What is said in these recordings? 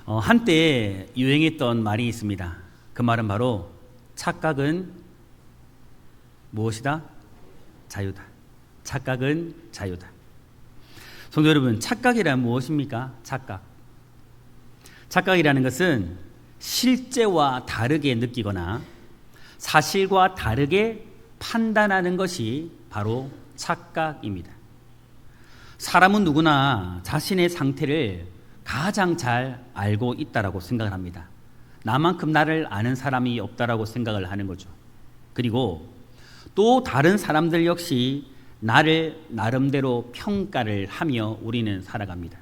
한때 유행했던 말이 있습니다. 그 말은 바로 착각은 무엇이다? 자유다. 착각은 자유다. 성도 여러분, 착각이란 무엇입니까? 착각이라는 것은 실제와 다르게 느끼거나 사실과 다르게 판단하는 것이 바로 착각입니다. 사람은 누구나 자신의 상태를 가장 잘 알고 있다라고 생각을 합니다. 나만큼 나를 아는 사람이 없다라고 생각을 하는 거죠. 그리고 또 다른 사람들 역시 나를 나름대로 평가를 하며 우리는 살아갑니다.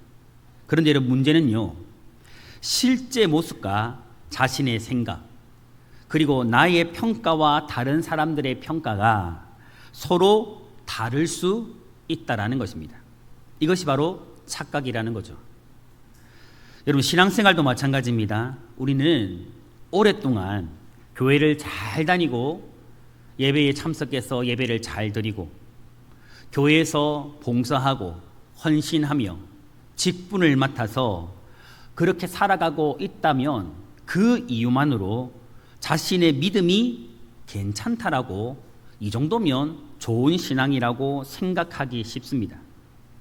그런데 여러분, 문제는요, 실제 모습과 자신의 생각, 그리고 나의 평가와 다른 사람들의 평가가 서로 다를 수 있다라는 것입니다. 이것이 바로 착각이라는 거죠. 여러분, 신앙생활도 마찬가지입니다. 우리는 오랫동안 교회를 잘 다니고 예배에 참석해서 예배를 잘 드리고 교회에서 봉사하고 헌신하며 직분을 맡아서 그렇게 살아가고 있다면 그 이유만으로 자신의 믿음이 괜찮다라고, 이 정도면 좋은 신앙이라고 생각하기 쉽습니다.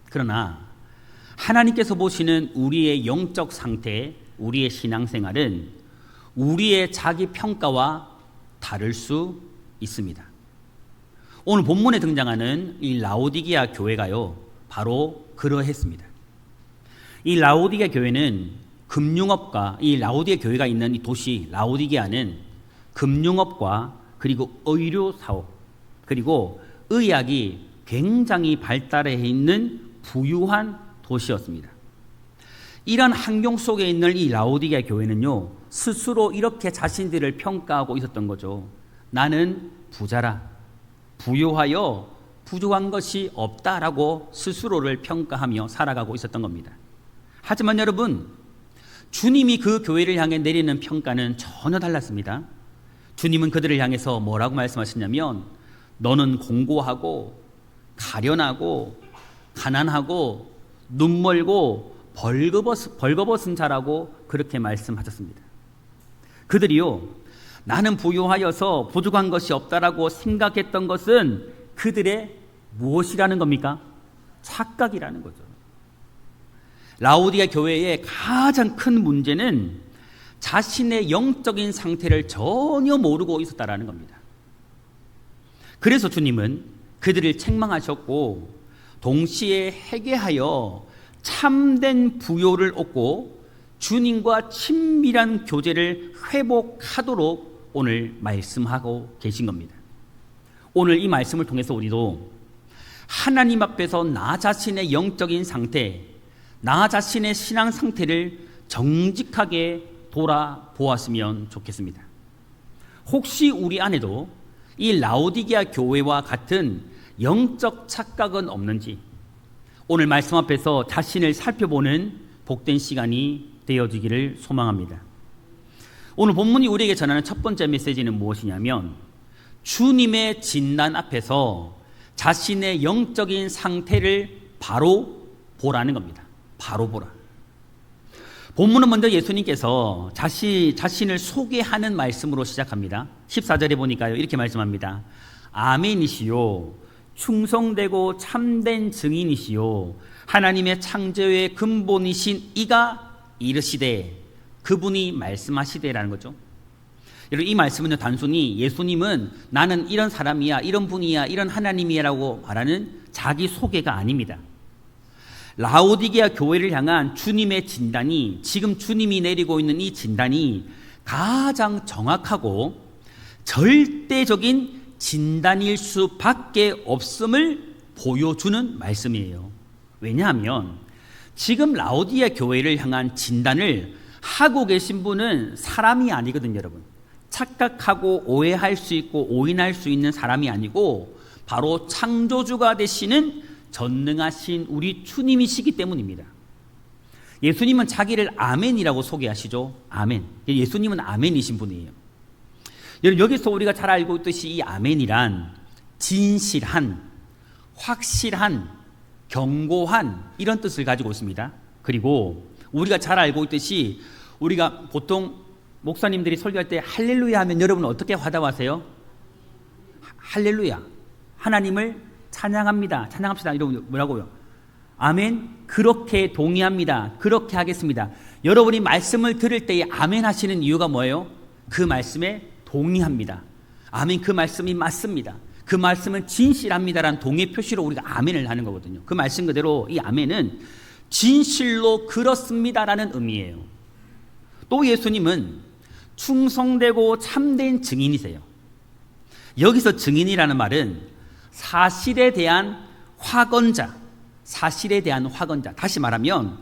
그러나 하나님께서 보시는 우리의 영적 상태, 우리의 신앙생활은 우리의 자기 평가와 다를 수 있습니다. 오늘 본문에 등장하는 이 라오디게아 교회가요, 바로 그러했습니다. 이 라오디게아 교회는 금융업과, 이 라오디게아 교회가 있는 이 도시 라오디게아는 금융업과 그리고 의료사업, 그리고 의학이 굉장히 발달해 있는 부유한 도시였습니다. 이런 환경 속에 있는 이 라오디게아 교회는요, 스스로 이렇게 자신들을 평가하고 있었던 거죠. 나는 부자라, 부유하여 부족한 것이 없다라고 스스로를 평가하며 살아가고 있었던 겁니다. 하지만 여러분, 주님이 그 교회를 향해 내리는 평가는 전혀 달랐습니다. 주님은 그들을 향해서 뭐라고 말씀하셨냐면, 너는 공고하고 가련하고 가난하고 눈멀고 벌거벗은 자라고 그렇게 말씀하셨습니다. 그들이요, 나는 부유하여서 부족한 것이 없다라고 생각했던 것은 그들의 무엇이라는 겁니까? 착각이라는 거죠. 라오디게아 교회의 가장 큰 문제는 자신의 영적인 상태를 전혀 모르고 있었다라는 겁니다. 그래서 주님은 그들을 책망하셨고 동시에 회개하여 참된 부요를 얻고 주님과 친밀한 교제를 회복하도록 오늘 말씀하고 계신 겁니다. 오늘 이 말씀을 통해서 우리도 하나님 앞에서 나 자신의 영적인 상태, 나 자신의 신앙 상태를 정직하게 돌아보았으면 좋겠습니다. 혹시 우리 안에도 이 라오디게아 교회와 같은 영적 착각은 없는지 오늘 말씀 앞에서 자신을 살펴보는 복된 시간이 되어지기를 소망합니다. 오늘 본문이 우리에게 전하는 첫 번째 메시지는 무엇이냐면, 주님의 진단 앞에서 자신의 영적인 상태를 바로 보라는 겁니다. 바로 보라. 본문은 먼저 예수님께서 자신을 소개하는 말씀으로 시작합니다. 14절에 보니까요, 이렇게 말씀합니다. 아멘이시요, 충성되고 참된 증인이시요, 하나님의 창조의 근본이신 이가 이르시되, 그분이 말씀하시되라는 거죠. 여러분, 이 말씀은 단순히 예수님은 나는 이런 사람이야, 이런 분이야, 이런 하나님이야라고 말하는 자기 소개가 아닙니다. 라오디게아 교회를 향한 주님의 진단이, 지금 주님이 내리고 있는 이 진단이 가장 정확하고 절대적인 진단일 수밖에 없음을 보여주는 말씀이에요. 왜냐하면 지금 라오디게아 교회를 향한 진단을 하고 계신 분은 사람이 아니거든요, 여러분. 착각하고 오해할 수 있고 오인할 수 있는 사람이 아니고 바로 창조주가 되시는 전능하신 우리 주님이시기 때문입니다. 예수님은 자기를 아멘이라고 소개하시죠. 아멘. 예수님은 아멘이신 분이에요. 여기서 우리가 잘 알고 있듯이 이 아멘이란 진실한, 확실한, 견고한 이런 뜻을 가지고 있습니다. 그리고 우리가 잘 알고 있듯이 우리가 보통 목사님들이 설교할 때 할렐루야 하면 여러분 어떻게 화답하세요? 할렐루야, 하나님을 찬양합니다, 찬양합시다. 여러분 뭐라고요? 아멘. 그렇게 동의합니다. 그렇게 하겠습니다. 여러분이 말씀을 들을 때에 아멘 하시는 이유가 뭐예요? 그 말씀에 동의합니다. 아멘, 그 말씀이 맞습니다. 그 말씀은 진실합니다라는 동의 표시로 우리가 아멘을 하는 거거든요. 그 말씀 그대로 이 아멘은 진실로 그렇습니다라는 의미예요. 또 예수님은 충성되고 참된 증인이세요. 여기서 증인이라는 말은 사실에 대한 확언자, 사실에 대한 확언자. 다시 말하면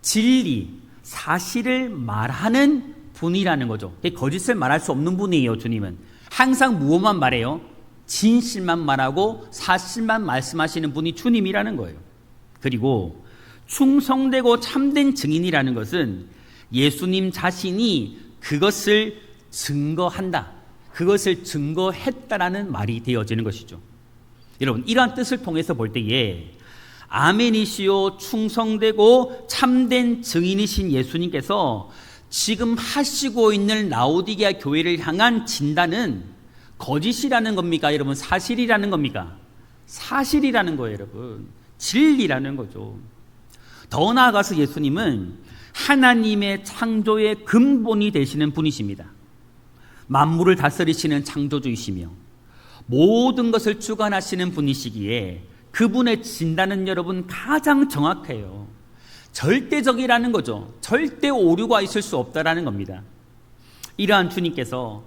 진리, 사실을 말하는 분이라는 거죠. 거짓을 말할 수 없는 분이에요. 주님은 항상 무엇만 말해요? 진실만 말하고 사실만 말씀하시는 분이 주님이라는 거예요. 그리고 충성되고 참된 증인이라는 것은 예수님 자신이 그것을 증거한다, 그것을 증거했다라는 말이 되어지는 것이죠. 여러분, 이러한 뜻을 통해서 볼 때에 아멘이시오 충성되고 참된 증인이신 예수님께서 지금 하시고 있는 라오디게아 교회를 향한 진단은 거짓이라는 겁니까? 여러분, 사실이라는 겁니까? 사실이라는 거예요. 여러분, 진리라는 거죠. 더 나아가서 예수님은 하나님의 창조의 근본이 되시는 분이십니다. 만물을 다스리시는 창조주이시며 모든 것을 주관하시는 분이시기에 그분의 진단은 여러분 가장 정확해요. 절대적이라는 거죠. 절대 오류가 있을 수 없다라는 겁니다. 이러한 주님께서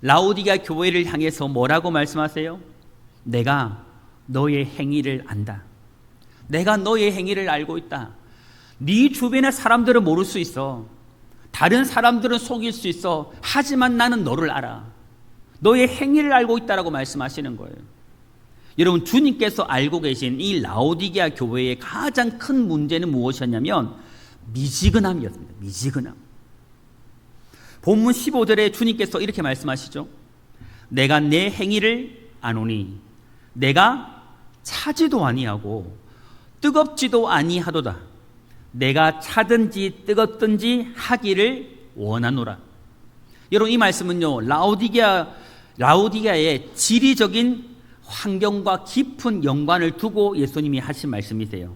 라오디게아 교회를 향해서 뭐라고 말씀하세요? 내가 너의 행위를 안다. 내가 너의 행위를 알고 있다. 네 주변의 사람들은 모를 수 있어. 다른 사람들은 속일 수 있어. 하지만 나는 너를 알아. 너의 행위를 알고 있다라고 말씀하시는 거예요. 여러분, 주님께서 알고 계신 이 라오디게아 교회의 가장 큰 문제는 무엇이었냐면 미지근함이었습니다. 미지근함. 본문 15절에 주님께서 이렇게 말씀하시죠. 내가 내 행위를 아노니 내가 차지도 아니하고 뜨겁지도 아니하도다. 내가 차든지 뜨겁든지 하기를 원하노라. 여러분, 이 말씀은요 라오디게아의 지리적인 환경과 깊은 연관을 두고 예수님이 하신 말씀이세요.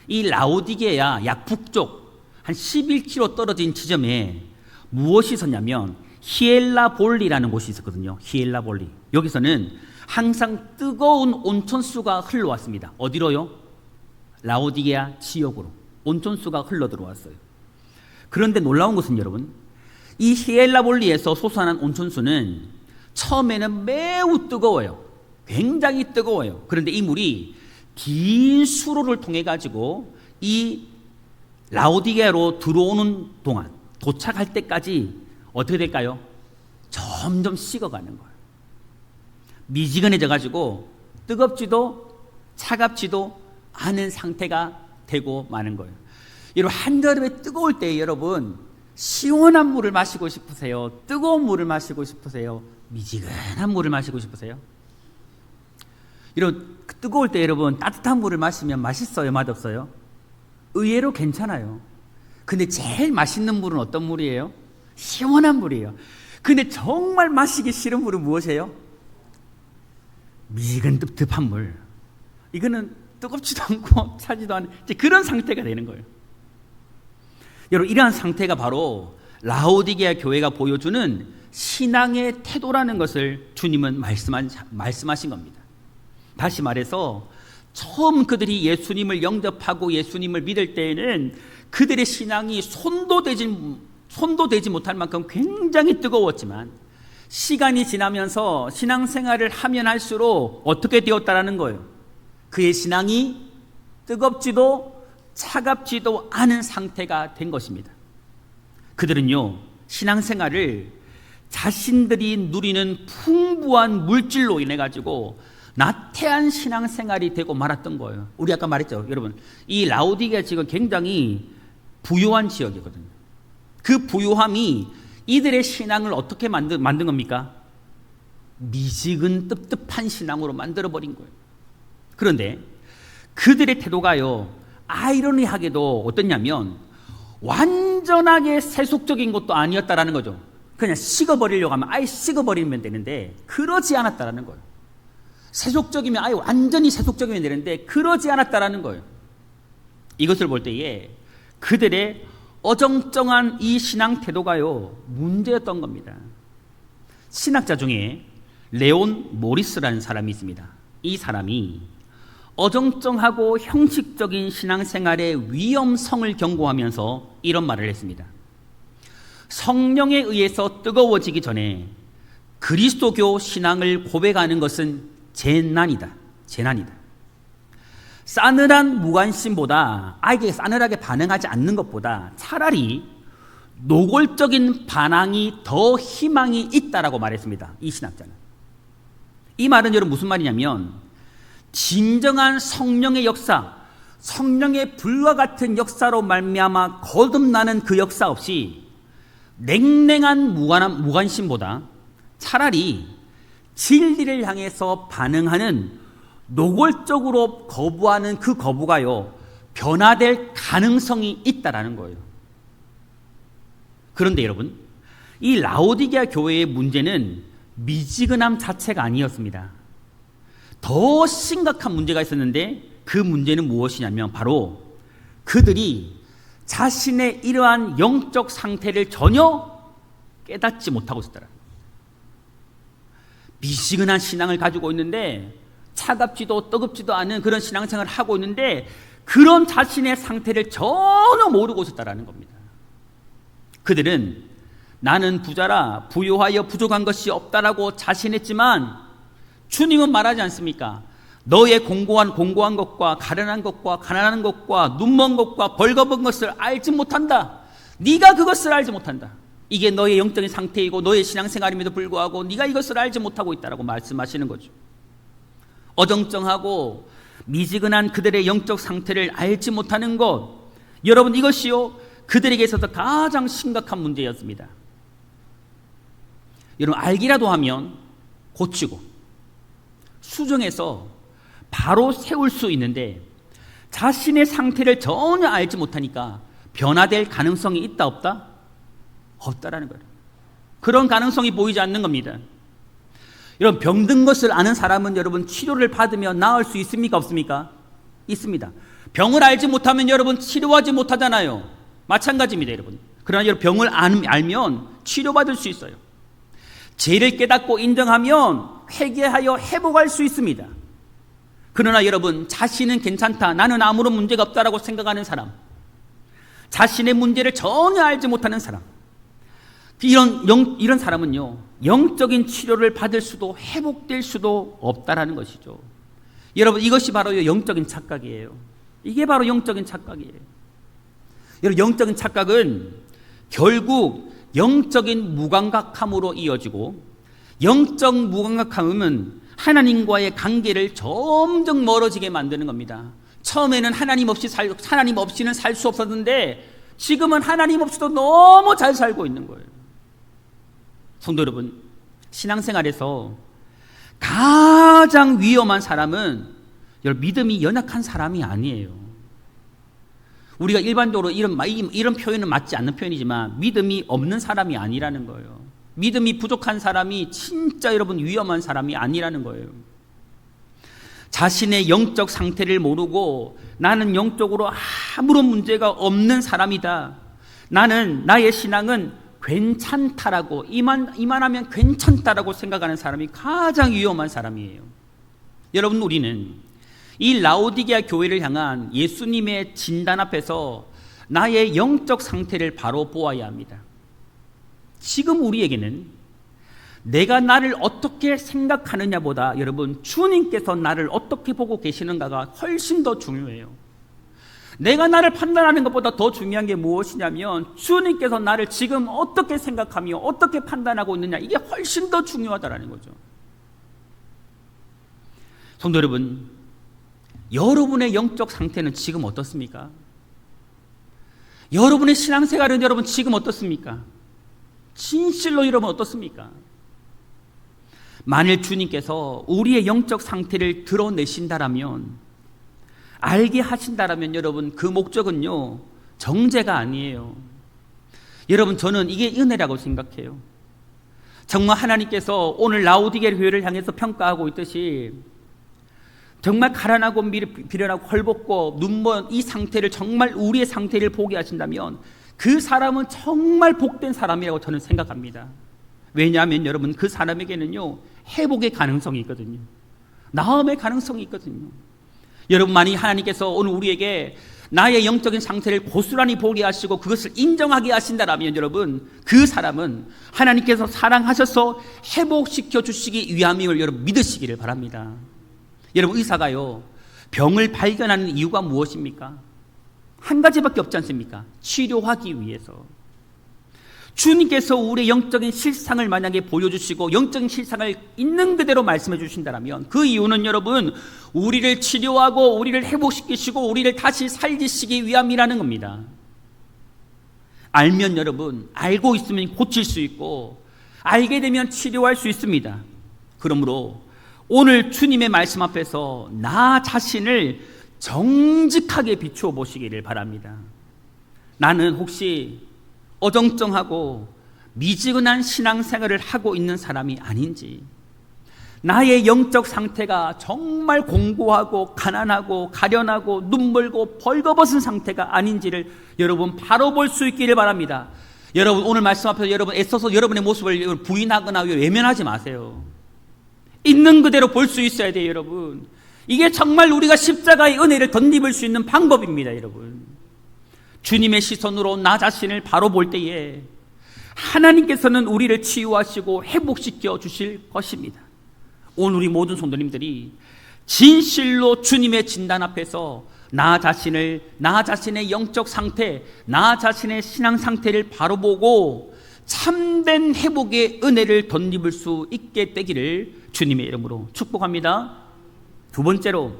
이 라오디게아 약 북쪽 한 11km 떨어진 지점에 무엇이 있었냐면 히엘라볼리라는 곳이 있었거든요. 히엘라볼리. 여기서는 항상 뜨거운 온천수가 흘러왔습니다. 어디로요? 라오디게아 지역으로 온천수가 흘러 들어왔어요. 그런데 놀라운 것은 여러분, 이 히엘라볼리에서 솟아난 온천수는 처음에는 매우 뜨거워요. 굉장히 뜨거워요. 그런데 이 물이 긴 수로를 통해 가지고 이 라오디게아로 들어오는 동안, 도착할 때까지 어떻게 될까요? 점점 식어가는 거예요. 미지근해져 가지고 뜨겁지도 차갑지도 않은 상태가 되고 마는 거예요. 여러분, 한여름에 뜨거울 때 여러분 시원한 물을 마시고 싶으세요? 뜨거운 물을 마시고 싶으세요? 미지근한 물을 마시고 싶으세요? 이런 뜨거울 때 여러분 따뜻한 물을 마시면 맛있어요? 맛없어요? 의외로 괜찮아요. 근데 제일 맛있는 물은 어떤 물이에요? 시원한 물이에요. 근데 정말 마시기 싫은 물은 무엇이에요? 미지근 텁텁한 물. 이거는 뜨겁지도 않고 차지도 않은 그런 상태가 되는 거예요. 여러분, 이러한 상태가 바로 라오디게아 교회가 보여주는 신앙의 태도라는 것을 주님은 말씀하신 겁니다. 다시 말해서 처음 그들이 예수님을 영접하고 예수님을 믿을 때에는 그들의 신앙이 손도 대지 못할 만큼 굉장히 뜨거웠지만 시간이 지나면서 신앙생활을 하면 할수록 어떻게 되었다라는 거예요? 그의 신앙이 뜨겁지도 차갑지도 않은 상태가 된 것입니다. 그들은요, 신앙생활을 자신들이 누리는 풍부한 물질로 인해 가지고 나태한 신앙생활이 되고 말았던 거예요. 우리 아까 말했죠, 여러분. 이 라오디게아 지역은 굉장히 부유한 지역이거든요. 그 부유함이 이들의 신앙을 어떻게 만든 겁니까? 미지근 떳떳한 신앙으로 만들어버린 거예요. 그런데 그들의 태도가요, 아이러니하게도 어떠냐면 완전히 완전하게 세속적인 것도 아니었다라는 거죠. 그냥 식어버리려고 하면 아예 식어버리면 되는데 그러지 않았다라는 거예요. 세속적이면 아예 완전히 세속적이면 되는데 그러지 않았다라는 거예요. 이것을 볼 때에 그들의 어정쩡한 이 신앙 태도가요 문제였던 겁니다. 신학자 중에 레온 모리스라는 사람이 있습니다. 이 사람이 어정쩡하고 형식적인 신앙생활의 위험성을 경고하면서 이런 말을 했습니다. 성령에 의해서 뜨거워지기 전에 그리스도교 신앙을 고백하는 것은 재난이다. 싸늘한 무관심보다 아이에게 싸늘하게 반응하지 않는 것보다 차라리 노골적인 반항이 더 희망이 있다라고 말했습니다. 이 신학자는. 이 말은 여러분 무슨 말이냐면 진정한 성령의 역사, 성령의 불과 같은 역사로 말미암아 거듭나는 그 역사 없이 냉랭한 무관심보다 차라리 진리를 향해서 반응하는 노골적으로 거부하는 그 거부가요 변화될 가능성이 있다라는 거예요. 그런데 여러분, 이 라오디게아 교회의 문제는 미지근함 자체가 아니었습니다. 더 심각한 문제가 있었는데 그 문제는 무엇이냐면 바로 그들이 자신의 이러한 영적 상태를 전혀 깨닫지 못하고 있었더라. 미지근한 신앙을 가지고 있는데 차갑지도 뜨겁지도 않은 그런 신앙생활을 하고 있는데 그런 자신의 상태를 전혀 모르고 있었다라는 겁니다. 그들은 나는 부자라 부요하여 부족한 것이 없다라고 자신했지만 주님은 말하지 않습니까? 너의 공고한 것과 가련한 것과 가난한 것과 눈먼 것과 벌거벗은 것을 알지 못한다. 네가 그것을 알지 못한다. 이게 너의 영적인 상태이고 너의 신앙생활임에도 불구하고 네가 이것을 알지 못하고 있다라고 말씀하시는 거죠. 어정쩡하고 미지근한 그들의 영적 상태를 알지 못하는 것, 여러분 이것이요 그들에게 있어서 가장 심각한 문제였습니다. 여러분 알기라도 하면 고치고 수정해서 바로 세울 수 있는데 자신의 상태를 전혀 알지 못하니까 변화될 가능성이 있다 없다? 없다라는 거예요. 그런 가능성이 보이지 않는 겁니다. 여러분 병든 것을 아는 사람은 여러분 치료를 받으면 나을 수 있습니까 없습니까? 있습니다. 병을 알지 못하면 여러분 치료하지 못하잖아요. 마찬가지입니다 여러분. 그러나 여러분 병을 알면 치료받을 수 있어요. 죄를 깨닫고 인정하면 회개하여 회복할 수 있습니다. 그러나 여러분 자신은 괜찮다, 나는 아무런 문제가 없다라고 생각하는 사람, 자신의 문제를 전혀 알지 못하는 사람, 이런 사람은요 영적인 치료를 받을 수도 회복될 수도 없다라는 것이죠. 여러분 이것이 바로 영적인 착각이에요. 이게 바로 영적인 착각이에요. 여러분 영적인 착각은 결국 영적인 무감각함으로 이어지고, 영적 무감각함은 하나님과의 관계를 점점 멀어지게 만드는 겁니다. 처음에는 하나님 없이는 살 수 없었는데 지금은 하나님 없이도 너무 잘 살고 있는 거예요. 성도 여러분, 신앙생활에서 가장 위험한 사람은 여러분 믿음이 연약한 사람이 아니에요. 우리가 일반적으로 이런 표현은 맞지 않는 표현이지만 믿음이 없는 사람이 아니라는 거예요. 믿음이 부족한 사람이 진짜 여러분 위험한 사람이 아니라는 거예요. 자신의 영적 상태를 모르고 나는 영적으로 아무런 문제가 없는 사람이다, 나의 신앙은 괜찮다라고 이만하면 괜찮다라고 생각하는 사람이 가장 위험한 사람이에요. 여러분 우리는 이 라오디게아 교회를 향한 예수님의 진단 앞에서 나의 영적 상태를 바로 보아야 합니다. 지금 우리에게는 내가 나를 어떻게 생각하느냐보다 여러분 주님께서 나를 어떻게 보고 계시는가가 훨씬 더 중요해요. 내가 나를 판단하는 것보다 더 중요한 게 무엇이냐면 주님께서 나를 지금 어떻게 생각하며 어떻게 판단하고 있느냐, 이게 훨씬 더 중요하다는 거죠. 성도 여러분, 여러분의 영적 상태는 지금 어떻습니까? 여러분의 신앙생활은 여러분 지금 어떻습니까? 진실로 여러분 어떻습니까? 만일 주님께서 우리의 영적 상태를 드러내신다라면, 알게 하신다라면 여러분 그 목적은요 정죄가 아니에요. 여러분, 저는 이게 은혜라고 생각해요. 정말 하나님께서 오늘 라오디게 교회를 향해서 평가하고 있듯이 정말 가난하고 비련하고 헐벗고 눈먼 이 상태를, 정말 우리의 상태를 보게 하신다면 그 사람은 정말 복된 사람이라고 저는 생각합니다. 왜냐하면 여러분, 그 사람에게는요 회복의 가능성이 있거든요. 나음의 가능성이 있거든요. 여러분, 만약 하나님께서 오늘 우리에게 나의 영적인 상태를 고스란히 보게 하시고 그것을 인정하게 하신다라면 여러분, 그 사람은 하나님께서 사랑하셔서 회복시켜 주시기 위함임을 여러분 믿으시기를 바랍니다. 여러분, 의사가요 병을 발견하는 이유가 무엇입니까? 한 가지밖에 없지 않습니까? 치료하기 위해서. 주님께서 우리의 영적인 실상을 만약에 보여주시고 영적인 실상을 있는 그대로 말씀해 주신다면 그 이유는 여러분, 우리를 치료하고 우리를 회복시키시고 우리를 다시 살리시기 위함이라는 겁니다. 알면 여러분, 알고 있으면 고칠 수 있고 알게 되면 치료할 수 있습니다. 그러므로 오늘 주님의 말씀 앞에서 나 자신을 정직하게 비추어 보시기를 바랍니다. 나는 혹시 어정쩡하고 미지근한 신앙생활을 하고 있는 사람이 아닌지, 나의 영적 상태가 정말 공고하고 가난하고 가련하고 눈멀고 벌거벗은 상태가 아닌지를 여러분 바로 볼 수 있기를 바랍니다. 여러분, 오늘 말씀 앞에서 여러분 애써서 여러분의 모습을 부인하거나 외면하지 마세요. 있는 그대로 볼 수 있어야 돼요. 여러분, 이게 정말 우리가 십자가의 은혜를 덧입을 수 있는 방법입니다. 여러분, 주님의 시선으로 나 자신을 바로 볼 때에 하나님께서는 우리를 치유하시고 회복시켜 주실 것입니다. 오늘 우리 모든 성도님들이 진실로 주님의 진단 앞에서 나 자신의 영적 상태, 나 자신의 신앙 상태를 바로 보고 참된 회복의 은혜를 덧입을 수 있게 되기를 주님의 이름으로 축복합니다. 두 번째로,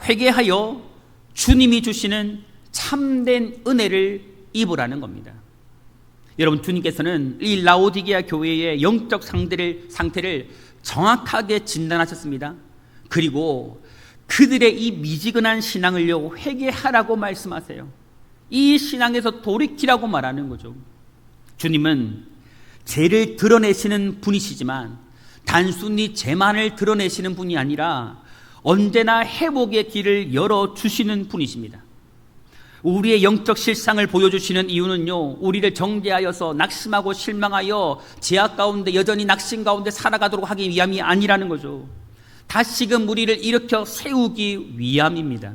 회개하여 주님이 주시는 참된 은혜를 입으라는 겁니다. 여러분, 주님께서는 이 라오디게아 교회의 영적 상태를 정확하게 진단하셨습니다. 그리고 그들의 이 미지근한 신앙을요 회개하라고 말씀하세요. 이 신앙에서 돌이키라고 말하는 거죠. 주님은 죄를 드러내시는 분이시지만 단순히 죄만을 드러내시는 분이 아니라 언제나 회복의 길을 열어주시는 분이십니다. 우리의 영적 실상을 보여주시는 이유는요, 우리를 정죄하여서 낙심하고 실망하여 죄악 가운데 여전히 낙심 가운데 살아가도록 하기 위함이 아니라는 거죠. 다시금 우리를 일으켜 세우기 위함입니다.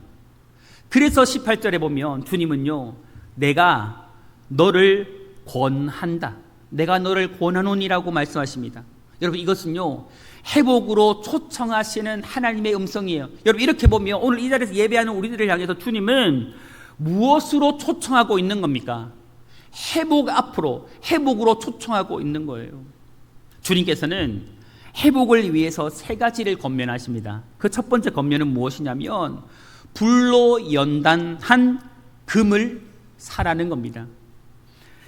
그래서 18절에 보면 주님은요, 내가 너를 권한다, 내가 너를 권하노니라고 말씀하십니다. 여러분, 이것은요 회복으로 초청하시는 하나님의 음성이에요. 여러분, 이렇게 보면 오늘 이 자리에서 예배하는 우리들을 향해서 주님은 무엇으로 초청하고 있는 겁니까? 회복 앞으로, 회복으로 초청하고 있는 거예요. 주님께서는 회복을 위해서 세 가지를 권면하십니다. 그 첫 번째 권면은 무엇이냐면 불로 연단한 금을 사라는 겁니다.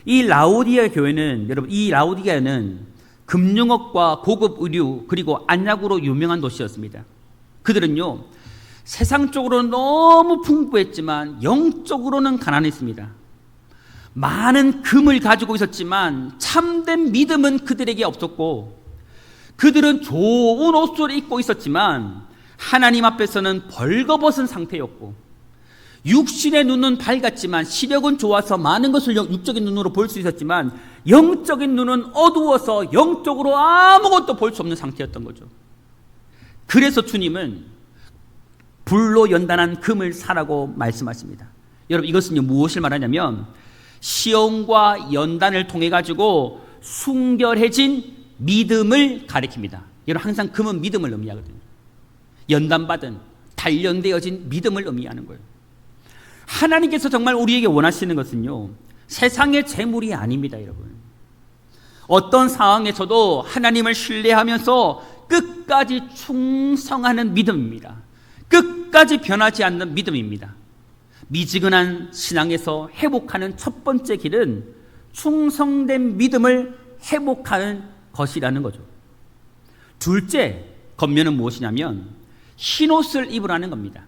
이 라오디게아 교회는, 여러분, 이 라오디게아는 금융업과 고급 의류 그리고 안약으로 유명한 도시였습니다. 그들은요 세상적으로는 너무 풍부했지만 영적으로는 가난했습니다. 많은 금을 가지고 있었지만 참된 믿음은 그들에게 없었고, 그들은 좋은 옷을 입고 있었지만 하나님 앞에서는 벌거벗은 상태였고, 육신의 눈은 밝았지만 시력은 좋아서 많은 것을 육적인 눈으로 볼 수 있었지만 영적인 눈은 어두워서 영적으로 아무것도 볼 수 없는 상태였던 거죠. 그래서 주님은 불로 연단한 금을 사라고 말씀하십니다. 여러분, 이것은 무엇을 말하냐면 시험과 연단을 통해 가지고 순결해진 믿음을 가리킵니다. 여러분, 항상 금은 믿음을 의미하거든요. 연단받은, 단련되어진 믿음을 의미하는 거예요. 하나님께서 정말 우리에게 원하시는 것은요 세상의 재물이 아닙니다. 여러분, 어떤 상황에서도 하나님을 신뢰하면서 끝까지 충성하는 믿음입니다. 끝까지 변하지 않는 믿음입니다. 미지근한 신앙에서 회복하는 첫 번째 길은 충성된 믿음을 회복하는 것이라는 거죠. 둘째 권면은 무엇이냐면 흰옷을 입으라는 겁니다.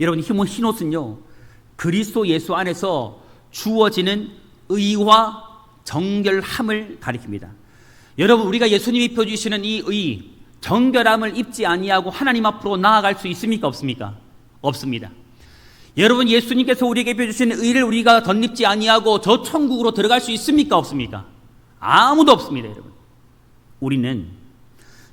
여러분, 흰옷은요 그리스도 예수 안에서 주어지는 의와 정결함을 가리킵니다. 여러분, 우리가 예수님이 펴주시는 이 의, 정결함을 입지 아니하고 하나님 앞으로 나아갈 수 있습니까? 없습니까? 없습니다. 여러분, 예수님께서 우리에게 펴주신 의를 우리가 덧입지 아니하고 저 천국으로 들어갈 수 있습니까? 없습니까? 아무도 없습니다. 여러분, 우리는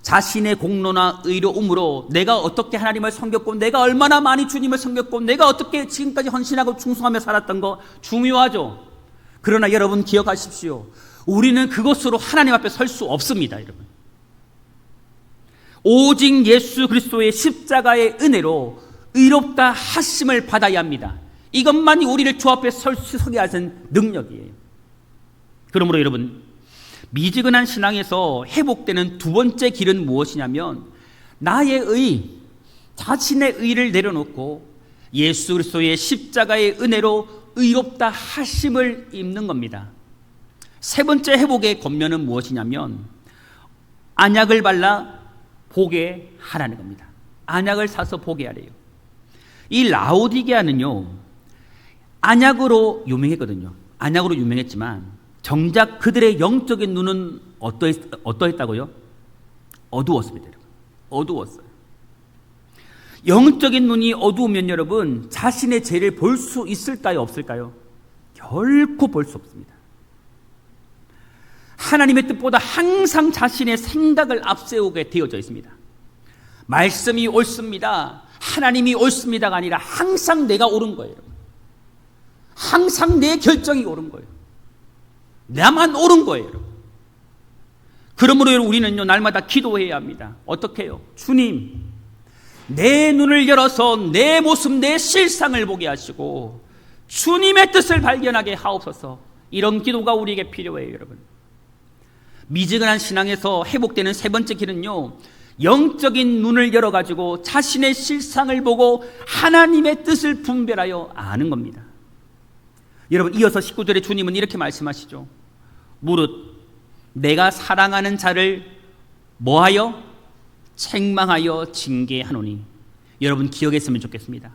자신의 공로나 의로움으로 내가 어떻게 하나님을 섬겼고, 내가 얼마나 많이 주님을 섬겼고, 내가 어떻게 지금까지 헌신하고 충성하며 살았던 거 중요하죠. 그러나 여러분 기억하십시오. 우리는 그것으로 하나님 앞에 설 수 없습니다. 여러분, 오직 예수 그리스도의 십자가의 은혜로 의롭다 하심을 받아야 합니다. 이것만이 우리를 주 앞에 서게 하신 능력이에요. 그러므로 여러분, 미지근한 신앙에서 회복되는 두 번째 길은 무엇이냐면, 나의 의, 자신의 의를 내려놓고 예수 그리스도의 십자가의 은혜로 의롭다 하심을 입는 겁니다. 세 번째 회복의 권면은 무엇이냐면, 안약을 발라 보게 하라는 겁니다. 안약을 사서 보게 하래요. 이 라오디게아는요, 안약으로 유명했거든요. 안약으로 유명했지만 정작 그들의 영적인 눈은 어떠했다고요? 어두웠습니다. 여러분, 어두웠어요. 영적인 눈이 어두우면 여러분, 자신의 죄를 볼 수 있을까요? 없을까요? 결코 볼 수 없습니다. 하나님의 뜻보다 항상 자신의 생각을 앞세우게 되어져 있습니다. 말씀이 옳습니다, 하나님이 옳습니다가 아니라 항상 내가 옳은 거예요. 항상 내 결정이 옳은 거예요. 나만 옳은 거예요. 그러므로 우리는요, 날마다 기도해야 합니다. 어떻게 해요? 주님, 내 눈을 열어서 내 모습, 내 실상을 보게 하시고 주님의 뜻을 발견하게 하옵소서. 이런 기도가 우리에게 필요해요. 여러분, 미지근한 신앙에서 회복되는 세 번째 길은요, 영적인 눈을 열어가지고 자신의 실상을 보고 하나님의 뜻을 분별하여 아는 겁니다. 여러분, 이어서 19절에 주님은 이렇게 말씀하시죠. 무릇 내가 사랑하는 자를 뭐하여? 책망하여 징계하노니. 여러분, 기억했으면 좋겠습니다.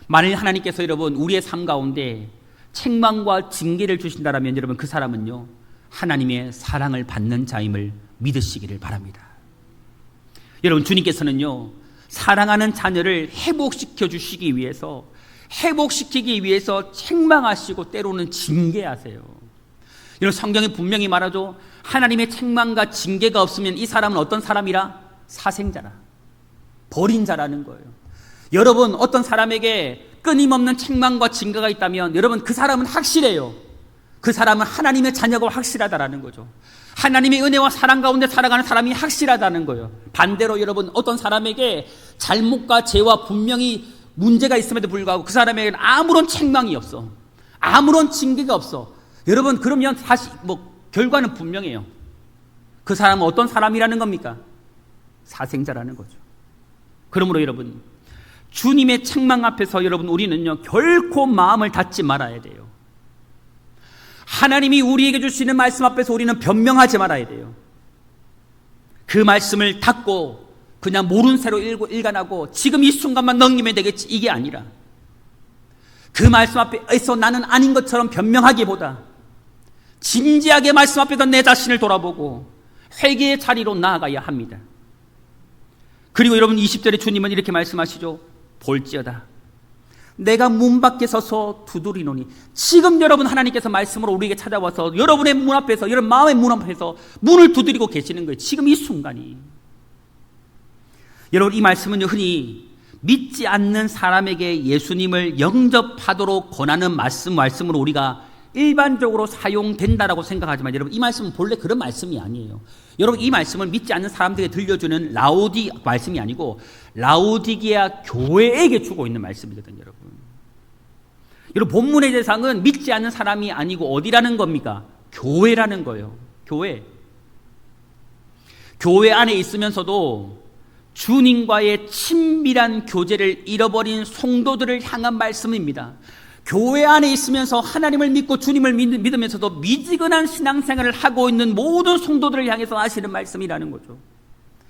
만일 하나님께서 여러분 우리의 삶 가운데 책망과 징계를 주신다면 여러분, 그 사람은요, 하나님의 사랑을 받는 자임을 믿으시기를 바랍니다. 여러분, 주님께서는요, 사랑하는 자녀를 회복시켜 주시기 위해서, 회복시키기 위해서 책망하시고 때로는 징계하세요. 여러분, 성경이 분명히 말하죠. 하나님의 책망과 징계가 없으면 이 사람은 어떤 사람이라? 사생자라, 버린 자라는 거예요. 여러분, 어떤 사람에게 끊임없는 책망과 징계가 있다면 여러분, 그 사람은 확실해요. 그 사람은 하나님의 자녀가 확실하다라는 거죠. 하나님의 은혜와 사랑 가운데 살아가는 사람이 확실하다는 거예요. 반대로 여러분, 어떤 사람에게 잘못과 죄와 분명히 문제가 있음에도 불구하고 그 사람에게는 아무런 책망이 없어, 아무런 징계가 없어. 여러분, 그러면 사실 결과는 분명해요. 그 사람은 어떤 사람이라는 겁니까? 사생자라는 거죠. 그러므로 여러분, 주님의 책망 앞에서 여러분, 우리는요, 결코 마음을 닫지 말아야 돼요. 하나님이 우리에게 주시는 말씀 앞에서 우리는 변명하지 말아야 돼요. 그 말씀을 닫고 그냥 모른 새로 일관하고 지금 이 순간만 넘기면 되겠지, 이게 아니라 그 말씀 앞에서 나는 아닌 것처럼 변명하기보다 진지하게 말씀 앞에서 내 자신을 돌아보고 회개의 자리로 나아가야 합니다. 그리고 여러분, 20절에 주님은 이렇게 말씀하시죠. 볼지어다 내가 문 밖에 서서 두드리노니. 지금 여러분, 하나님께서 말씀으로 우리에게 찾아와서 여러분의 문 앞에서, 여러분 마음의 문 앞에서 문을 두드리고 계시는 거예요. 지금 이 순간이. 여러분, 이 말씀은요, 흔히 믿지 않는 사람에게 예수님을 영접하도록 권하는 말씀으로 우리가 일반적으로 사용된다라고 생각하지만 여러분, 이 말씀은 본래 그런 말씀이 아니에요. 여러분, 이 말씀을 믿지 않는 사람들에게 들려주는 라오디 말씀이 아니고 라오디게아 교회에게 주고 있는 말씀이거든요. 여러분, 본문의 대상은 믿지 않는 사람이 아니고 어디라는 겁니까? 교회라는 거예요. 교회 안에 있으면서도 주님과의 친밀한 교제를 잃어버린 성도들을 향한 말씀입니다. 교회 안에 있으면서 하나님을 믿고 주님을 믿으면서도 미지근한 신앙생활을 하고 있는 모든 성도들을 향해서 하시는 말씀이라는 거죠.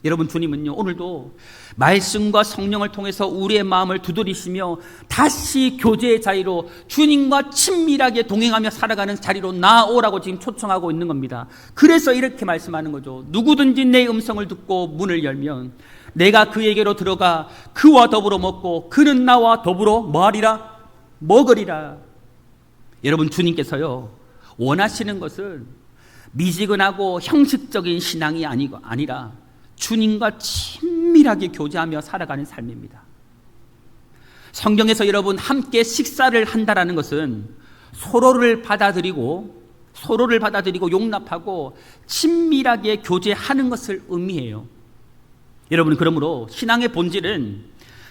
여러분, 주님은요 오늘도 말씀과 성령을 통해서 우리의 마음을 두드리시며 다시 교제의 자리로, 주님과 친밀하게 동행하며 살아가는 자리로 나아오라고 지금 초청하고 있는 겁니다. 그래서 이렇게 말씀하는 거죠. 누구든지 내 음성을 듣고 문을 열면 내가 그에게로 들어가 그와 더불어 먹고 그는 나와 더불어 뭐하리라? 먹으리라. 여러분, 주님께서요 원하시는 것은 미지근하고 형식적인 신앙이 아니라 주님과 친밀하게 교제하며 살아가는 삶입니다. 성경에서 여러분 함께 식사를 한다라는 것은 서로를 받아들이고 용납하고 친밀하게 교제하는 것을 의미해요. 여러분, 그러므로 신앙의 본질은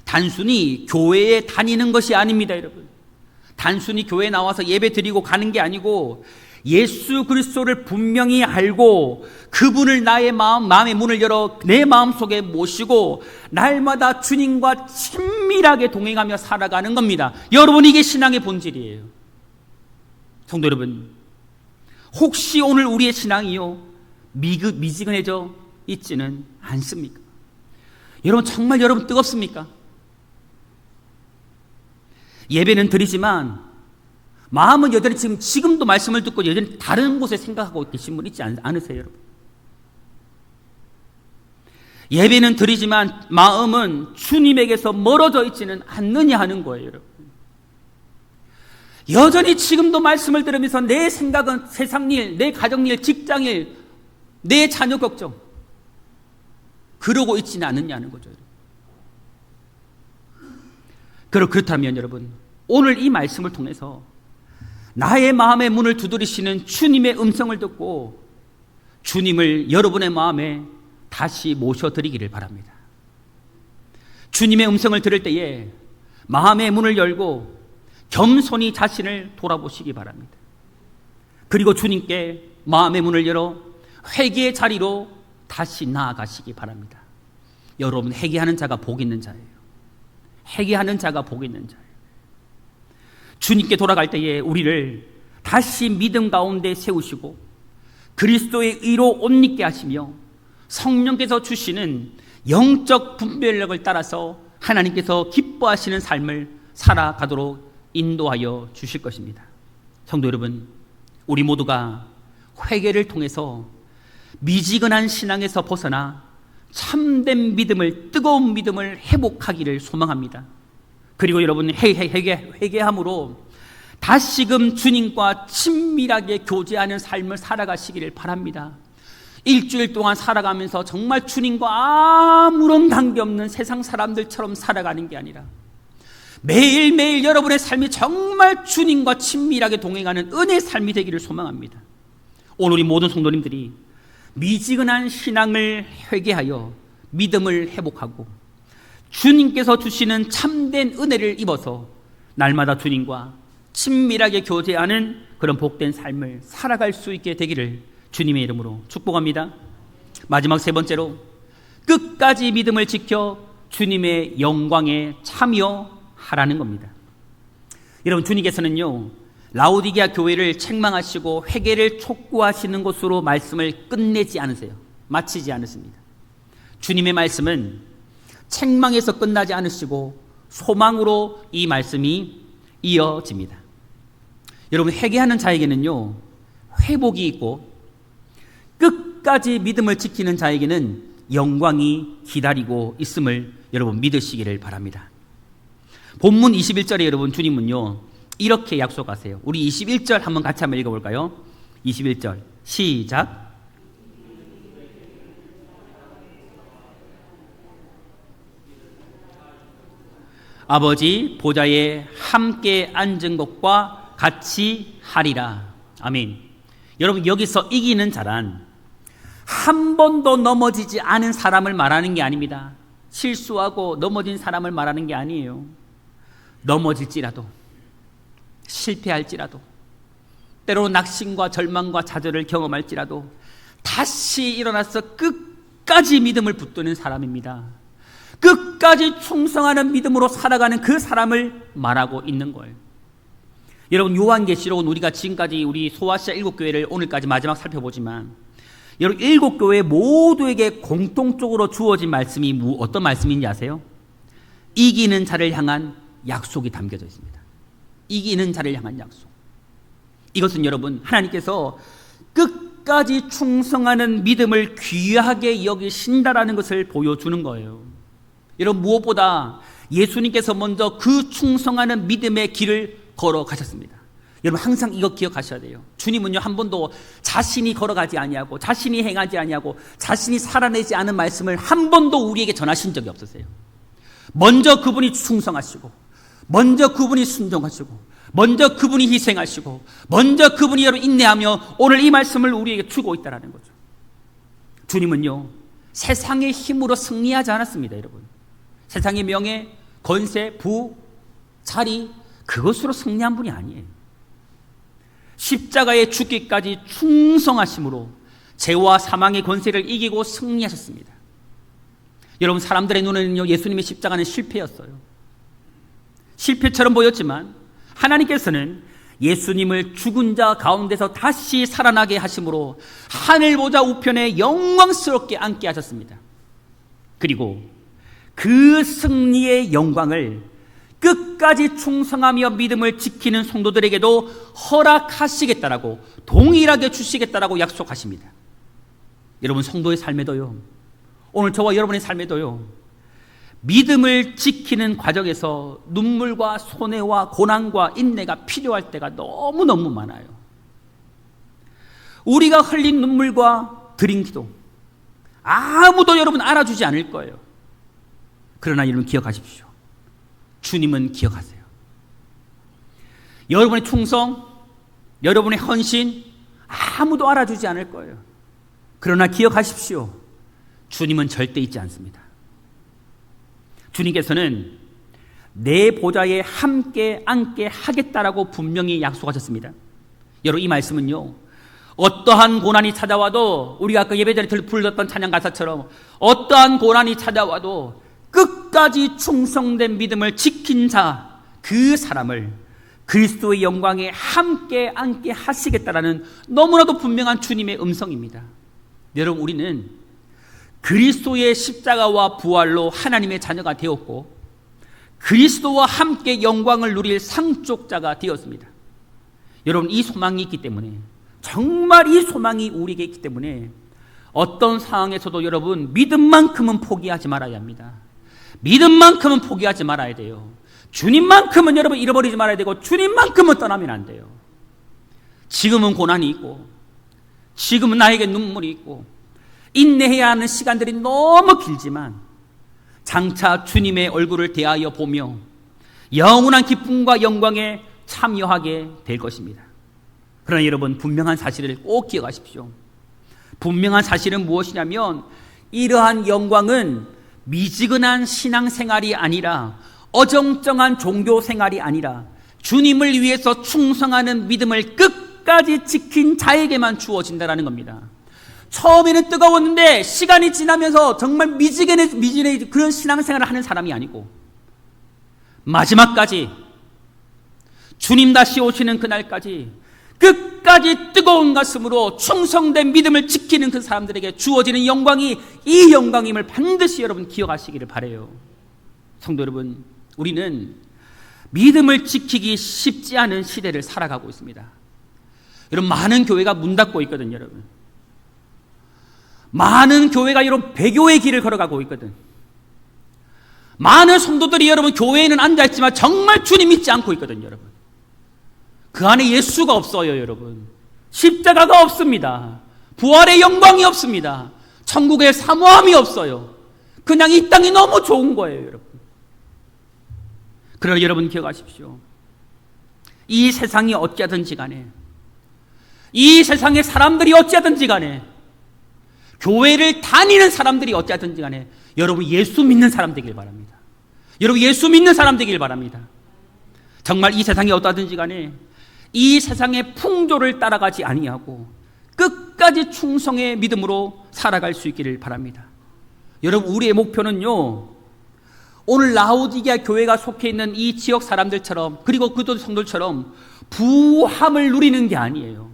단순히 교회에 다니는 것이 아닙니다. 여러분, 단순히 교회에 나와서 예배 드리고 가는 게 아니고 예수 그리스도를 분명히 알고 그분을 나의 마음의 문을 열어 내 마음속에 모시고 날마다 주님과 친밀하게 동행하며 살아가는 겁니다. 여러분, 이게 신앙의 본질이에요. 성도 여러분, 혹시 오늘 우리의 신앙이요 미지근해져 있지는 않습니까? 여러분, 정말 여러분 뜨겁습니까? 예배는 드리지만 마음은 여전히 지금도 말씀을 듣고 여전히 다른 곳에 생각하고 계신 분 있지 않으세요, 여러분? 예배는 드리지만 마음은 주님에게서 멀어져 있지는 않느냐 하는 거예요, 여러분. 여전히 지금도 말씀을 들으면서 내 생각은 세상 일, 내 가정 일, 직장 일, 내 자녀 걱정 그러고 있지는 않느냐는 거죠. 그렇다면 여러분, 오늘 이 말씀을 통해서 나의 마음의 문을 두드리시는 주님의 음성을 듣고 주님을 여러분의 마음에 다시 모셔드리기를 바랍니다. 주님의 음성을 들을 때에 마음의 문을 열고 겸손히 자신을 돌아보시기 바랍니다. 그리고 주님께 마음의 문을 열어 회개의 자리로 다시 나아가시기 바랍니다. 여러분, 회개하는 자가 복 있는 자예요. 회개하는 자가 복 있는 자예요. 주님께 돌아갈 때에 우리를 다시 믿음 가운데 세우시고 그리스도의 의로 옷 입게 하시며 성령께서 주시는 영적 분별력을 따라서 하나님께서 기뻐하시는 삶을 살아가도록 인도하여 주실 것입니다. 성도 여러분, 우리 모두가 회개를 통해서 미지근한 신앙에서 벗어나 참된 믿음을, 뜨거운 믿음을 회복하기를 소망합니다. 그리고 여러분, 회개함으로 다시금 주님과 친밀하게 교제하는 삶을 살아가시기를 바랍니다. 일주일 동안 살아가면서 정말 주님과 아무런 관계없는 세상 사람들처럼 살아가는 게 아니라 매일매일 여러분의 삶이 정말 주님과 친밀하게 동행하는 은혜의 삶이 되기를 소망합니다. 오늘 우리 모든 성도님들이 미지근한 신앙을 회개하여 믿음을 회복하고 주님께서 주시는 참된 은혜를 입어서 날마다 주님과 친밀하게 교제하는 그런 복된 삶을 살아갈 수 있게 되기를 주님의 이름으로 축복합니다. 마지막 세 번째로, 끝까지 믿음을 지켜 주님의 영광에 참여하라는 겁니다. 여러분, 주님께서는요 라오디게아 교회를 책망하시고 회개를 촉구하시는 것으로 말씀을 끝내지 않으세요. 마치지 않으십니다. 주님의 말씀은 책망에서 끝나지 않으시고 소망으로 이 말씀이 이어집니다. 여러분, 회개하는 자에게는요 회복이 있고 끝까지 믿음을 지키는 자에게는 영광이 기다리고 있음을 여러분 믿으시기를 바랍니다. 본문 21절에 여러분 주님은요 이렇게 약속하세요. 우리 21절 한번 같이 한번 읽어볼까요? 21절 시작. 아버지 보좌에 함께 앉은 것과 같이 하리라. 아멘. 여러분, 여기서 이기는 자란 한 번도 넘어지지 않은 사람을 말하는 게 아닙니다. 실수하고 넘어진 사람을 말하는 게 아니에요. 넘어질지라도, 실패할지라도, 때로는 낙심과 절망과 좌절을 경험할지라도 다시 일어나서 끝까지 믿음을 붙드는 사람입니다. 끝까지 충성하는 믿음으로 살아가는 그 사람을 말하고 있는 거예요. 여러분, 요한계시록은 우리가 지금까지 우리 소아시아 7교회를 오늘까지 마지막 살펴보지만 여러분, 7교회 모두에게 공통적으로 주어진 말씀이 어떤 말씀인지 아세요? 이기는 자를 향한 약속이 담겨져 있습니다. 이기는 자를 향한 약속. 이것은 여러분, 하나님께서 끝까지 충성하는 믿음을 귀하게 여기신다라는 것을 보여주는 거예요. 여러분, 무엇보다 예수님께서 먼저 그 충성하는 믿음의 길을 걸어가셨습니다. 여러분, 항상 이거 기억하셔야 돼요. 주님은요, 한 번도 자신이 걸어가지 아니하고 자신이 행하지 아니하고 자신이 살아내지 않은 말씀을 한 번도 우리에게 전하신 적이 없으세요. 먼저 그분이 충성하시고, 먼저 그분이 순종하시고, 먼저 그분이 희생하시고, 먼저 그분이 여러분 인내하며 오늘 이 말씀을 우리에게 주고 있다는 거죠. 주님은요, 세상의 힘으로 승리하지 않았습니다. 여러분, 세상의 명예, 권세, 부, 자리, 그것으로 승리한 분이 아니에요. 십자가에 죽기까지 충성하심으로 죄와 사망의 권세를 이기고 승리하셨습니다. 여러분, 사람들의 눈에는요, 예수님의 십자가는 실패였어요. 실패처럼 보였지만 하나님께서는 예수님을 죽은 자 가운데서 다시 살아나게 하심으로 하늘 보좌 우편에 영광스럽게 앉게 하셨습니다. 그리고 그 승리의 영광을 끝까지 충성하며 믿음을 지키는 성도들에게도 허락하시겠다라고, 동일하게 주시겠다라고 약속하십니다. 여러분, 성도의 삶에도요, 오늘 저와 여러분의 삶에도요, 믿음을 지키는 과정에서 눈물과 손해와 고난과 인내가 필요할 때가 너무너무 많아요. 우리가 흘린 눈물과 드린 기도, 아무도 여러분 알아주지 않을 거예요. 그러나 여러분 기억하십시오. 주님은 기억하세요. 여러분의 충성, 여러분의 헌신, 아무도 알아주지 않을 거예요. 그러나 기억하십시오. 주님은 절대 잊지 않습니다. 주님께서는 내 보좌에 함께 앉게 하겠다라고 분명히 약속하셨습니다. 여러분, 이 말씀은요, 어떠한 고난이 찾아와도, 우리가 아까 예배 전에 불렀던 찬양 가사처럼 어떠한 고난이 찾아와도 끝까지 충성된 믿음을 지킨 자, 그 사람을 그리스도의 영광에 함께 앉게 하시겠다라는 너무나도 분명한 주님의 음성입니다. 여러분, 우리는 그리스도의 십자가와 부활로 하나님의 자녀가 되었고, 그리스도와 함께 영광을 누릴 상속자가 되었습니다. 여러분, 이 소망이 있기 때문에, 정말 이 소망이 우리에게 있기 때문에 어떤 상황에서도 여러분 믿음만큼은 포기하지 말아야 합니다. 믿음만큼은 포기하지 말아야 돼요. 주님만큼은 여러분 잃어버리지 말아야 되고, 주님만큼은 떠나면 안 돼요. 지금은 고난이 있고, 지금은 나에게 눈물이 있고, 인내해야 하는 시간들이 너무 길지만 장차 주님의 얼굴을 대하여 보며 영원한 기쁨과 영광에 참여하게 될 것입니다. 그러나 여러분, 분명한 사실을 꼭 기억하십시오. 분명한 사실은 무엇이냐면, 이러한 영광은 미지근한 신앙생활이 아니라, 어정쩡한 종교생활이 아니라, 주님을 위해서 충성하는 믿음을 끝까지 지킨 자에게만 주어진다는 겁니다. 처음에는 뜨거웠는데 시간이 지나면서 정말 미지근해 그런 신앙생활을 하는 사람이 아니고, 마지막까지 주님 다시 오시는 그날까지 끝까지 뜨거운 가슴으로 충성된 믿음을 지키는 그 사람들에게 주어지는 영광이 이 영광임을 반드시 여러분 기억하시기를 바라요. 성도 여러분, 우리는 믿음을 지키기 쉽지 않은 시대를 살아가고 있습니다. 여러분, 많은 교회가 문 닫고 있거든요. 여러분, 많은 교회가 여러분 배교의 길을 걸어가고 있거든. 많은 성도들이 여러분 교회에는 앉아있지만 정말 주님 믿지 않고 있거든요. 여러분, 그 안에 예수가 없어요. 여러분, 십자가가 없습니다. 부활의 영광이 없습니다. 천국의 사모함이 없어요. 그냥 이 땅이 너무 좋은 거예요. 여러분, 그러나 여러분 기억하십시오. 이 세상이 어찌하든지 간에, 이 세상의 사람들이 어찌하든지 간에, 교회를 다니는 사람들이 어찌하든지 간에 여러분 예수 믿는 사람 되길 바랍니다. 여러분, 예수 믿는 사람 되길 바랍니다. 정말 이 세상이 어떠하든지 간에 이 세상의 풍조를 따라가지 아니하고 끝까지 충성의 믿음으로 살아갈 수 있기를 바랍니다. 여러분, 우리의 목표는요, 오늘 라오디게아 교회가 속해 있는 이 지역 사람들처럼, 그리고 그들 성도들처럼 부함을 누리는 게 아니에요.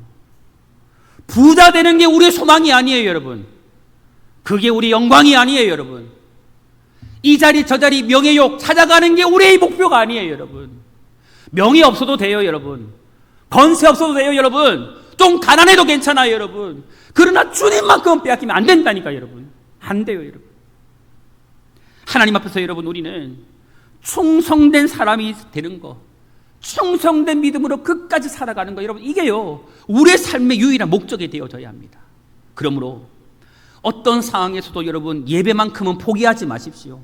부자 되는 게 우리의 소망이 아니에요, 여러분. 그게 우리 영광이 아니에요, 여러분. 이 자리 저 자리 명예욕 찾아가는 게 우리의 목표가 아니에요, 여러분. 명예 없어도 돼요, 여러분. 건세 없어도 돼요, 여러분. 좀 가난해도 괜찮아요, 여러분. 그러나 주님만큼은 빼앗기면 안 된다니까, 여러분. 안 돼요, 여러분. 하나님 앞에서 여러분, 우리는 충성된 사람이 되는 거, 충성된 믿음으로 끝까지 살아가는 거, 여러분, 이게요 우리의 삶의 유일한 목적이 되어져야 합니다. 그러므로 어떤 상황에서도 여러분 예배만큼은 포기하지 마십시오.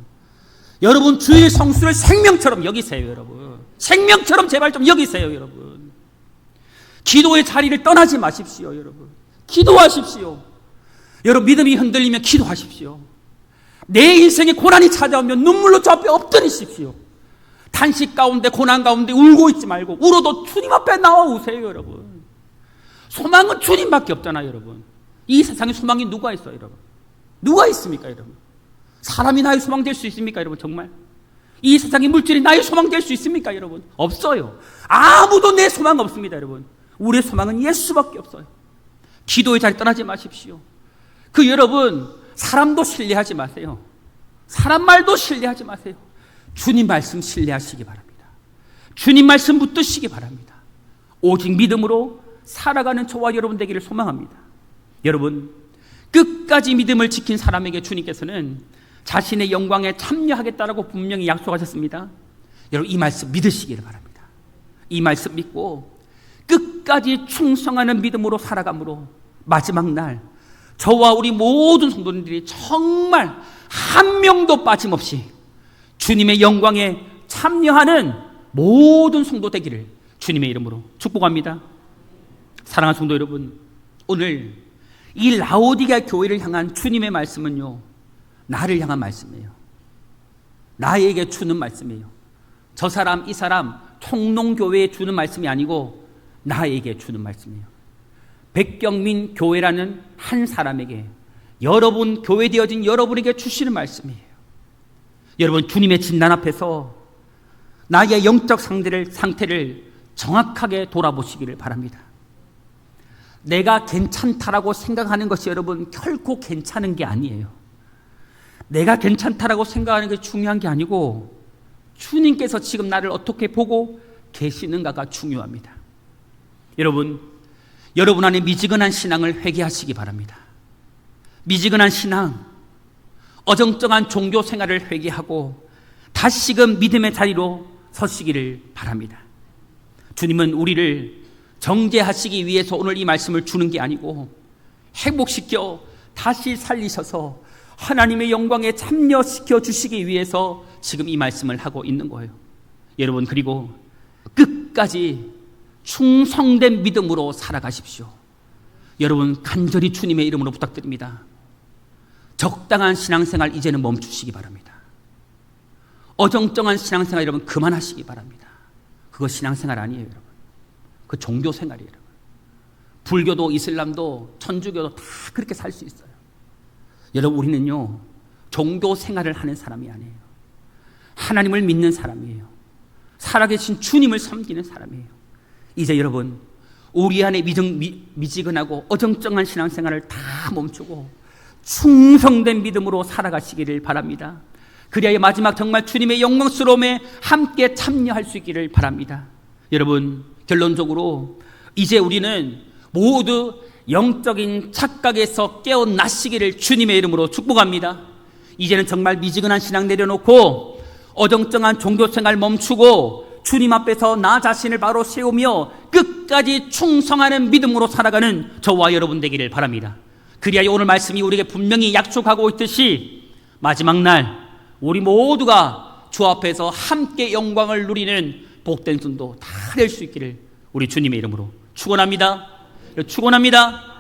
여러분 주일 성수를 생명처럼 여기세요, 여러분. 생명처럼 제발 좀 여기세요, 여러분. 기도의 자리를 떠나지 마십시오, 여러분. 기도하십시오. 여러분 믿음이 흔들리면 기도하십시오. 내 인생에 고난이 찾아오면 눈물로 저 앞에 엎드리십시오. 탄식 가운데 고난 가운데 울고 있지 말고 울어도 주님 앞에 나와 우세요, 여러분. 소망은 주님밖에 없잖아요, 여러분. 이 세상에 소망이 누가 있어요, 여러분? 누가 있습니까, 여러분? 사람이 나의 소망 될 수 있습니까, 여러분? 정말? 이 세상의 물질이 나의 소망 될 수 있습니까, 여러분? 없어요. 아무도 내 소망 없습니다, 여러분. 우리의 소망은 예수밖에 없어요. 기도의 자리 떠나지 마십시오. 그 여러분 사람도 신뢰하지 마세요. 사람 말도 신뢰하지 마세요. 주님 말씀 신뢰하시기 바랍니다. 주님 말씀 붙드시기 바랍니다. 오직 믿음으로 살아가는 저와 여러분 되기를 소망합니다. 여러분 끝까지 믿음을 지킨 사람에게 주님께서는 자신의 영광에 참여하겠다라고 분명히 약속하셨습니다. 여러분 이 말씀 믿으시기를 바랍니다. 이 말씀 믿고 끝까지 충성하는 믿음으로 살아감으로 마지막 날 저와 우리 모든 성도님들이 정말 한 명도 빠짐없이 주님의 영광에 참여하는 모든 성도 되기를 주님의 이름으로 축복합니다. 사랑하는 성도 여러분, 오늘 이 라오디게아 교회를 향한 주님의 말씀은요, 나를 향한 말씀이에요. 나에게 주는 말씀이에요. 저 사람 이 사람 총농교회에 주는 말씀이 아니고 나에게 주는 말씀이에요. 백경민 교회라는 한 사람에게, 여러분 교회 되어진 여러분에게 주시는 말씀이에요. 여러분 주님의 진단 앞에서 나의 영적 상태를 정확하게 돌아보시기를 바랍니다. 내가 괜찮다라고 생각하는 것이 여러분 결코 괜찮은 게 아니에요. 내가 괜찮다라고 생각하는 게 중요한 게 아니고 주님께서 지금 나를 어떻게 보고 계시는가가 중요합니다. 여러분 안에 미지근한 신앙을 회개하시기 바랍니다. 미지근한 신앙, 어정쩡한 종교 생활을 회개하고 다시금 믿음의 자리로 서시기를 바랍니다. 주님은 우리를 정죄하시기 위해서 오늘 이 말씀을 주는 게 아니고 회복시켜 다시 살리셔서 하나님의 영광에 참여시켜 주시기 위해서 지금 이 말씀을 하고 있는 거예요. 여러분 그리고 끝까지 충성된 믿음으로 살아가십시오. 여러분 간절히 주님의 이름으로 부탁드립니다. 적당한 신앙생활 이제는 멈추시기 바랍니다. 어정쩡한 신앙생활 여러분 그만하시기 바랍니다. 그거 신앙생활 아니에요, 여러분. 그 종교생활이에요, 여러분. 불교도 이슬람도 천주교도 다 그렇게 살 수 있어요. 여러분 우리는요 종교생활을 하는 사람이 아니에요. 하나님을 믿는 사람이에요. 살아계신 주님을 섬기는 사람이에요. 이제 여러분 우리 안에 미지근하고 어정쩡한 신앙생활을 다 멈추고 충성된 믿음으로 살아가시기를 바랍니다. 그리하여 마지막 정말 주님의 영광스러움에 함께 참여할 수 있기를 바랍니다. 여러분 결론적으로 이제 우리는 모두 영적인 착각에서 깨어나시기를 주님의 이름으로 축복합니다. 이제는 정말 미지근한 신앙 내려놓고 어정쩡한 종교생활 멈추고 주님 앞에서 나 자신을 바로 세우며 끝까지 충성하는 믿음으로 살아가는 저와 여러분 되기를 바랍니다. 그리하여 오늘 말씀이 우리에게 분명히 약속하고 있듯이 마지막 날 우리 모두가 주 앞에서 함께 영광을 누리는 복된 순도 다 될 수 있기를 우리 주님의 이름으로 축원합니다. 축원합니다.